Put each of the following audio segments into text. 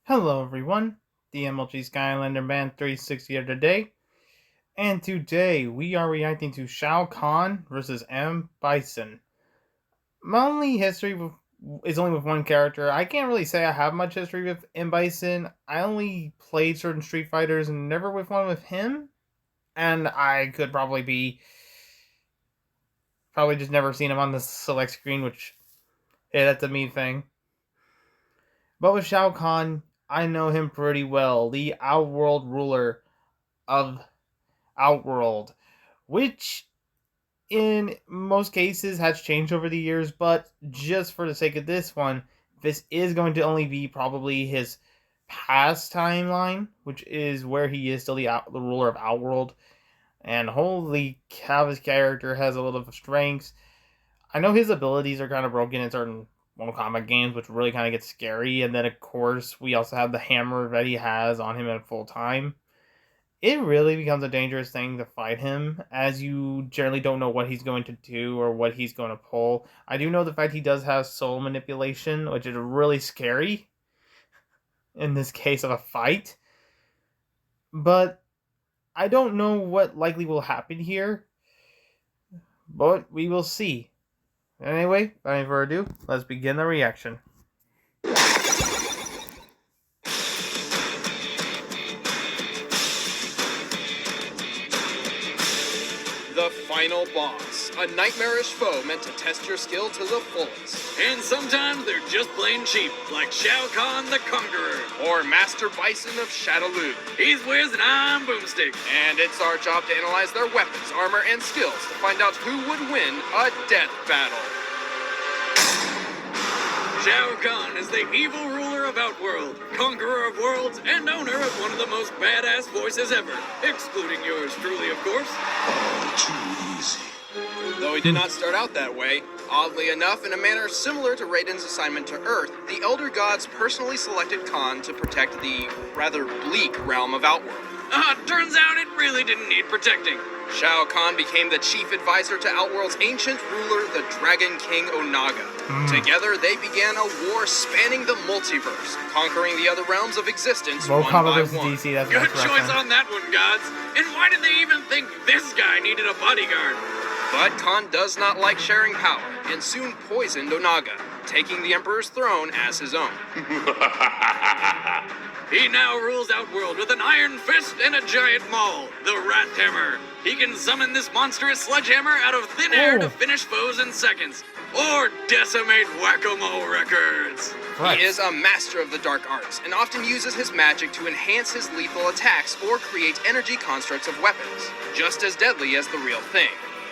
Hello everyone, the MLG Skylander Man 360 here today, and today we are reacting to Shao Kahn versus Bison. My only history is only with one character. I can't really say I have much history with Bison. I only played certain Street Fighters and never with one with him, and I could probably just never seen him on the select screen, which that's a me thing. But with Shao Kahn, I know him pretty well, the Outworld ruler of Outworld, which in most cases has changed over the years, but just for the sake of this one, this is going to only be probably his past timeline, which is where he is still the ruler of Outworld. And holy cow, his character has a lot of strengths. I know his abilities are kind of broken in certain Mortal Kombat games, which really kind of gets scary. And then, of course, we also have the hammer that he has on him at full time. It really becomes a dangerous thing to fight him, as you generally don't know what he's going to do or what he's going to pull. I do know the fact he does have soul manipulation, which is really scary in this case of a fight. But I don't know what likely will happen here, but we will see. Anyway, without any further ado, let's begin the reaction. The final boss, a nightmarish foe meant to test your skill to the fullest. And sometimes they're just plain cheap, like Shao Kahn the Conqueror. Or Master Bison of Shadaloo. He's Wiz and I'm Boomstick. And it's our job to analyze their weapons, armor, and skills to find out who would win a death battle. Shao Kahn is the evil ruler of Outworld, conqueror of worlds, and owner of one of the most badass voices ever, excluding yours truly, of course. Too easy. Though he did not start out that way, oddly enough, in a manner similar to Raiden's assignment to Earth, the Elder Gods personally selected Kahn to protect the rather bleak realm of Outworld. Turns out it really didn't need protecting. Shao Kahn became the chief advisor to Outworld's ancient ruler, the Dragon King Onaga. Together, they began a war spanning the multiverse, conquering the other realms of existence one by one. DC, that's Good choice on that one, gods. And why did they even think this guy needed a bodyguard? But Kahn does not like sharing power, and soon poisoned Onaga, taking the Emperor's throne as his own. He now rules Outworld with an iron fist and a giant maul, the Rat Hammer. He can summon this monstrous sledgehammer out of thin air to finish foes in seconds, or decimate Whack-A-Mole records. Right. He is a master of the dark arts, and often uses his magic to enhance his lethal attacks or create energy constructs of weapons, just as deadly as the real thing.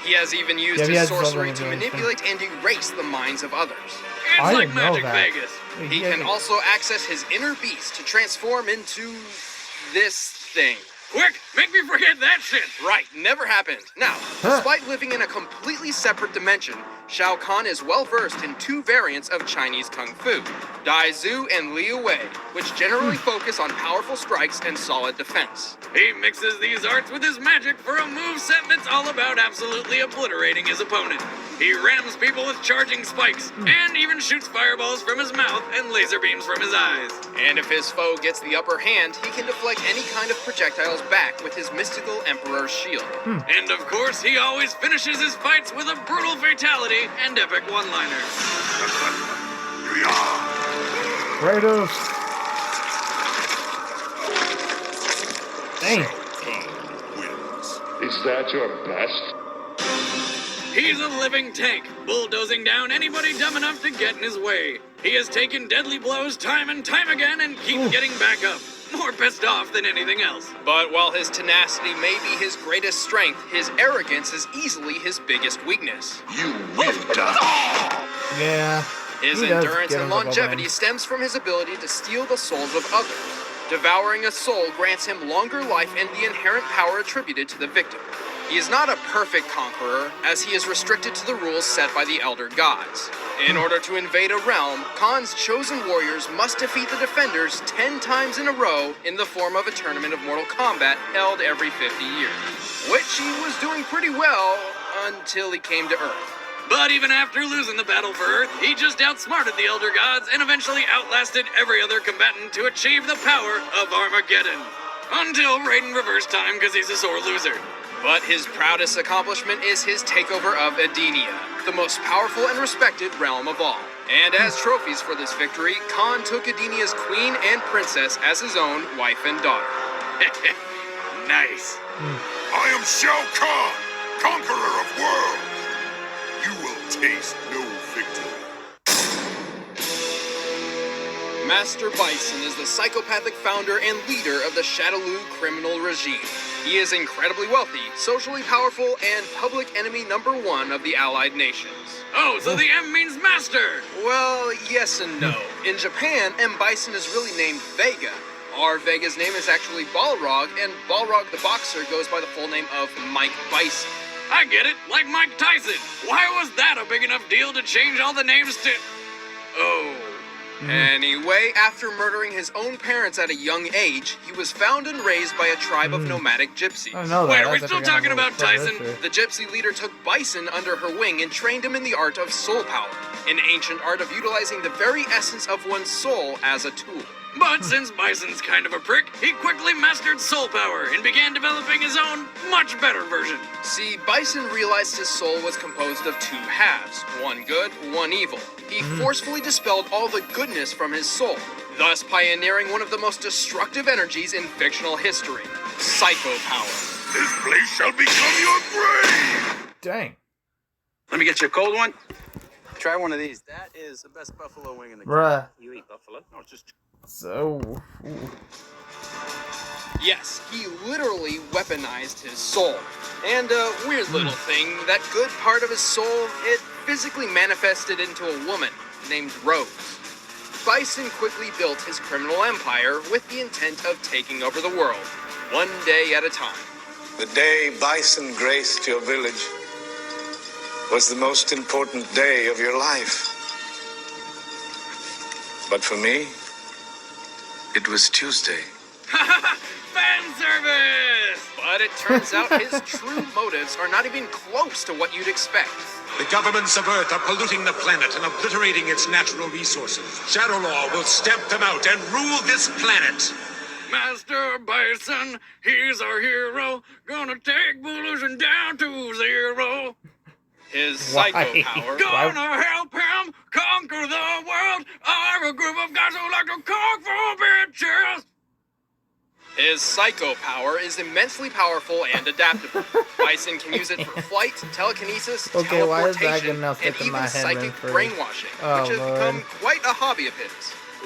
He has even used his sorcery to manipulate and erase the minds of others. It's like Magic Vegas. He can also access his inner beast to transform into this thing. Quick, make me forget that shit. Right, never happened. Now, despite living in a completely separate dimension, Shao Kahn is well versed in two variants of Chinese Kung Fu, Dai Zu and Liu Wei, which generally focus on powerful strikes and solid defense. He mixes these arts with his magic for a moveset that's all about absolutely obliterating his opponent. He rams people with charging spikes, and even shoots fireballs from his mouth and laser beams from his eyes. And if his foe gets the upper hand, he can deflect any kind of projectiles back with his mystical Emperor's shield. And of course, he always finishes his fights with a brutal fatality and epic one-liners. Kratos. Dang. Is that your best? He's a living tank, bulldozing down anybody dumb enough to get in his way. He has taken deadly blows time and time again and keeps getting back up. More pissed off than anything else. But while his tenacity may be his greatest strength, his arrogance is easily his biggest weakness. You will die. Yeah. His endurance and longevity stems from his ability to steal the souls of others. Devouring a soul grants him longer life and the inherent power attributed to the victim. He is not a perfect conqueror, as he is restricted to the rules set by the Elder Gods. In order to invade a realm, Kahn's chosen warriors must defeat the defenders 10 times in a row in the form of a tournament of Mortal Kombat held every 50 years. Which he was doing pretty well until he came to Earth. But even after losing the battle for Earth, he just outsmarted the Elder Gods and eventually outlasted every other combatant to achieve the power of Armageddon. Until Raiden reversed time because he's a sore loser. But his proudest accomplishment is his takeover of Edenia, the most powerful and respected realm of all. And as trophies for this victory, Kahn took Edenia's queen and princess as his own wife and daughter. Nice. I am Shao Kahn, conqueror of worlds. You will taste no victory. Master Bison is the psychopathic founder and leader of the Shadaloo criminal regime. He is incredibly wealthy, socially powerful, and public enemy #1 of the Allied nations. Oh, so the M means master. Well, yes and no. In Japan, M. Bison is really named Vega. Our Vega's name is actually Balrog, and Balrog the boxer goes by the full name of Mike Bison. I get it, like Mike Tyson. Why was that a big enough deal to change all the names to... Oh... Anyway, after murdering his own parents at a young age, he was found and raised by a tribe of nomadic gypsies. I know that. Wait, are we That's still actually talking kind of about cool Tyson? history. The gypsy leader took Bison under her wing and trained him in the art of soul power, an ancient art of utilizing the very essence of one's soul as a tool. But since Bison's kind of a prick, he quickly mastered soul power and began developing his own, much better version. See, Bison realized his soul was composed of two halves, one good, one evil. He forcefully dispelled all the goodness from his soul, thus pioneering one of the most destructive energies in fictional history, psycho power. This place shall become your grave. Dang. Let me get you a cold one. Try one of these. That is the best buffalo wing in the country. Bruh. You eat buffalo? No, it's just... So. Ooh. Yes, he literally weaponized his soul. And a weird little thing, that good part of his soul, it physically manifested into a woman named Rose. Bison quickly built his criminal empire with the intent of taking over the world, one day at a time. The day Bison graced your village was the most important day of your life. But for me, it was Tuesday. Fan service! But it turns out his true motives are not even close to what you'd expect. The governments of Earth are polluting the planet and obliterating its natural resources. Shadow Law will stamp them out and rule this planet. Master Bison, he's our hero, gonna take pollution down to 0. His psycho Why? power. Gonna help him conquer the world. I'm a group of guys who like to conquer bitches. His psycho power is immensely powerful and adaptable. Bison can use it for flight, telekinesis, Okay, why is that teleportation, good enough and to my even head psychic went for- brainwashing, Oh, which has Lord. become quite a hobby of his.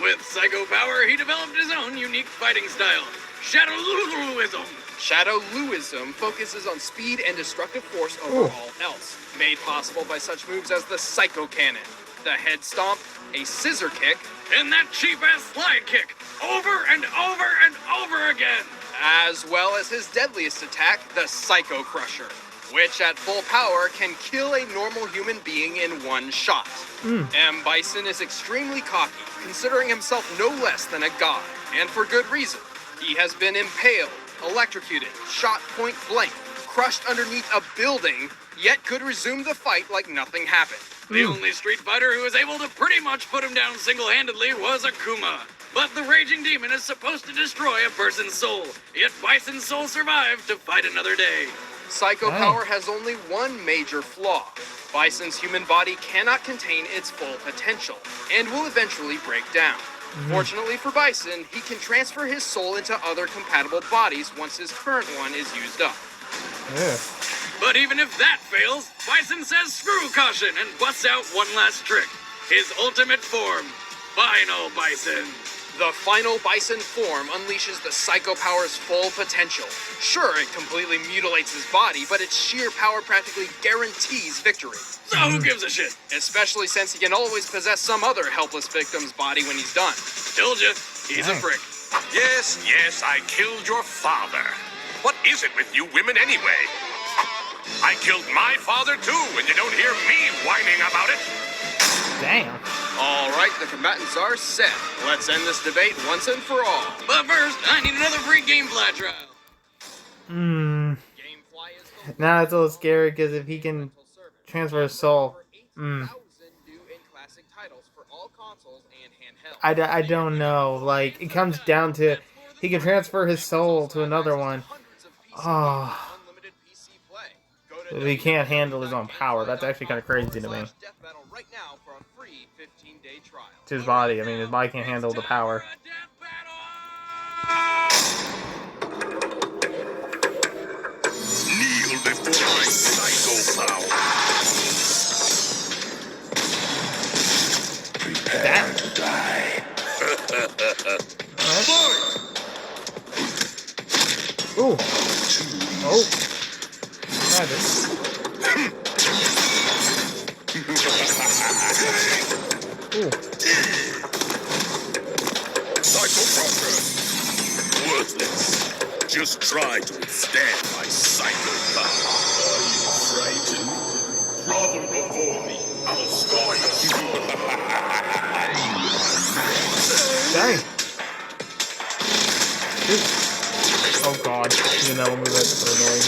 With psycho power, he developed his own unique fighting style, Shadowluism. Shadowluism focuses on speed and destructive force over all else, made possible by such moves as the Psycho Cannon, the Head Stomp, a Scissor Kick, And that cheap-ass slide kick, over and over and over again. as well as his deadliest attack, the Psycho Crusher, which at full power can kill a normal human being in one shot. M. Bison is extremely cocky, considering himself no less than a god, and for good reason. He has been impaled, electrocuted, shot point blank, crushed underneath a building, yet could resume the fight like nothing happened. The only Street Fighter who was able to pretty much put him down single-handedly was Akuma. But the Raging Demon is supposed to destroy a person's soul, yet Bison's soul survived to fight another day. Psycho Dang. power has only one major flaw. Bison's human body cannot contain its full potential, and will eventually break down. Fortunately for Bison, he can transfer his soul into other compatible bodies once his current one is used up. Ugh. But even if that fails, Bison says screw caution and busts out one last trick. His ultimate form, Final Bison. The final Bison form unleashes the Psycho Power's full potential. Sure, it completely mutilates his body, but its sheer power practically guarantees victory. So who gives a shit? Especially since he can always possess some other helpless victim's body when he's done. Told ya, he's a Dang. prick. Yes, yes, I killed your father. What is it with you women anyway? I killed my father too, and you don't hear me whining about it. Damn. All right, the combatants are set. Let's end this debate once and for all. But first, I need another free Gamefly trial. Hmm. Gamefly is the Now it's a little scary because if he can transfer his soul, new in classic titles for all consoles and handheld. I don't know. Like, it comes down to he can transfer his soul to another one. Oh, but he can't handle his own power. That's actually kind of crazy to me. Right now for a free 15-day trial. It's his body. I mean, his body can't handle the power. Kneel before my psycho power. Prepare to die. Ooh. Oh. Magic. Ooh. Psycho progress. Worthless. Just try to withstand my psycho power. Are you frightened? Grovel before me. I'll score your soul. Dang. Oh god. You know, move that's so annoying.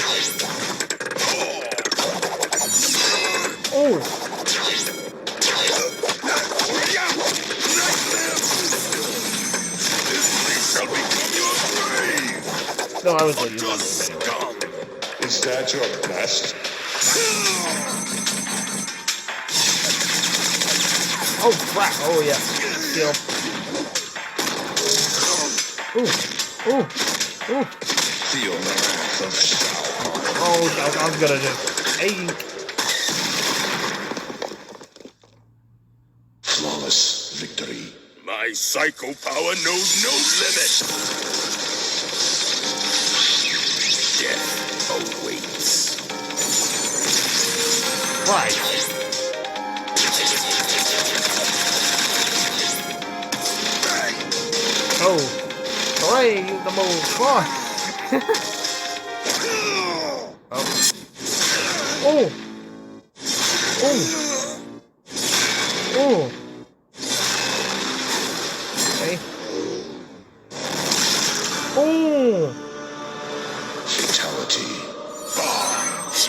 Oh! No, I was letting you on. Is that your best? Oh crap! Oh yeah. Skill. Ooh. Ooh. Ooh. Feel the wrath of Shao. Oh, I was gonna just. Hey. Flawless victory. My psycho power knows no limit. Death awaits. Right. Oh. Hooray! Use the move. Come on. Oh. Oh. Oh. Okay. Oh. Fatality.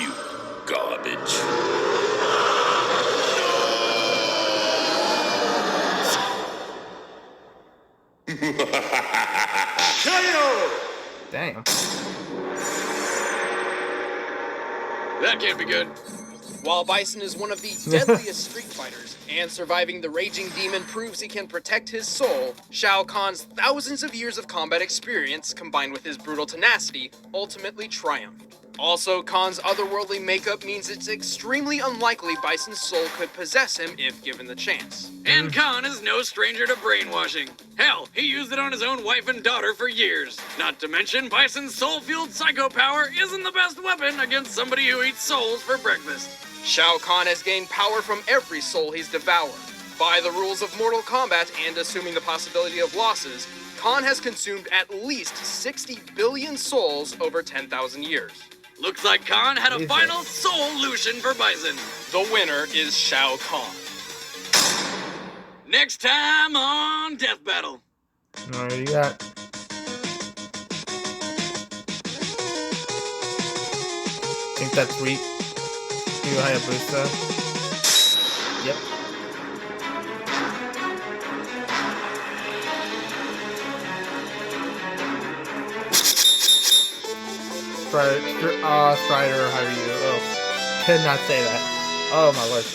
You garbage. Damn. That can't be good. While Bison is one of the deadliest street fighters, and surviving the raging demon proves he can protect his soul, Shao Kahn's thousands of years of combat experience, combined with his brutal tenacity, ultimately triumphed. Also, Kahn's otherworldly makeup means it's extremely unlikely Bison's soul could possess him if given the chance. And Kahn is no stranger to brainwashing. Hell, he used it on his own wife and daughter for years. Not to mention, Bison's soul-fueled psycho power isn't the best weapon against somebody who eats souls for breakfast. Shao Kahn has gained power from every soul he's devoured. By the rules of Mortal Kombat and assuming the possibility of losses, Kahn has consumed at least 60 billion souls over 10,000 years. Looks like Kahn had a final solution for Bison. The winner is Shao Kahn. Next time on Death Battle. What do you got? Think that's sweet. You Hayabusa. Yep. Strider, how are you? Oh, could not say that. Oh my lord.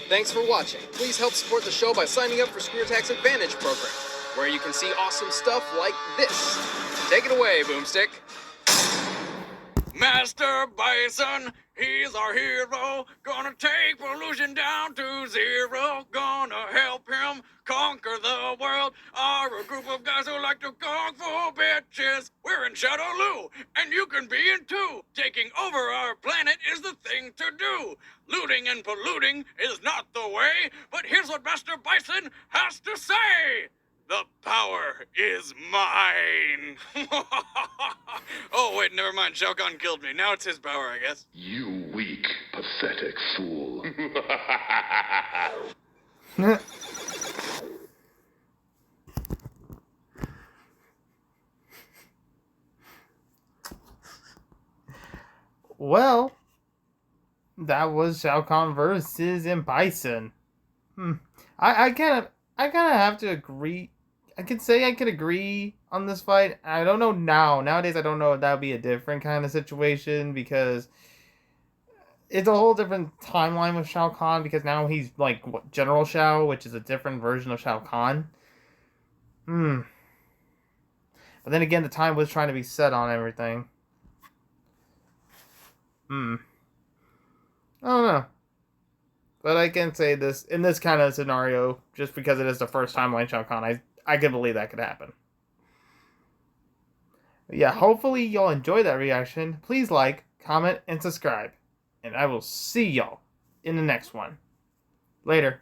Thanks for watching. Please help support the show by signing up for Screw Attack's Advantage program, where you can see awesome stuff like this. Take it away, Boomstick. Master Bison, he's our hero. Gonna take pollution down to zero. Gonna help him conquer the world. Are a group of guys who like to kung fu bitches. We're in Shadowloo, and you can be in too. Taking over our planet is the thing to do. Looting and polluting is not the way, but here's what Master Bison has to say. The power is mine. Oh, wait, never mind. Shao Kahn killed me. Now it's his power, I guess. You weak, pathetic fool. Well, that was Shao Kahn versus Bison. I kind of have to agree. I could say I could agree on this fight. I don't know now. Nowadays, I don't know if that would be a different kind of situation because it's a whole different timeline with Shao Kahn because now he's like General Shao, which is a different version of Shao Kahn. But then again, the time was trying to be set on everything. I don't know. But I can say this, in this kind of scenario, just because it is the first timeline Shao Kahn, I can believe that could happen. But yeah, hopefully y'all enjoy that reaction. Please like, comment, and subscribe. And I will see y'all in the next one. Later.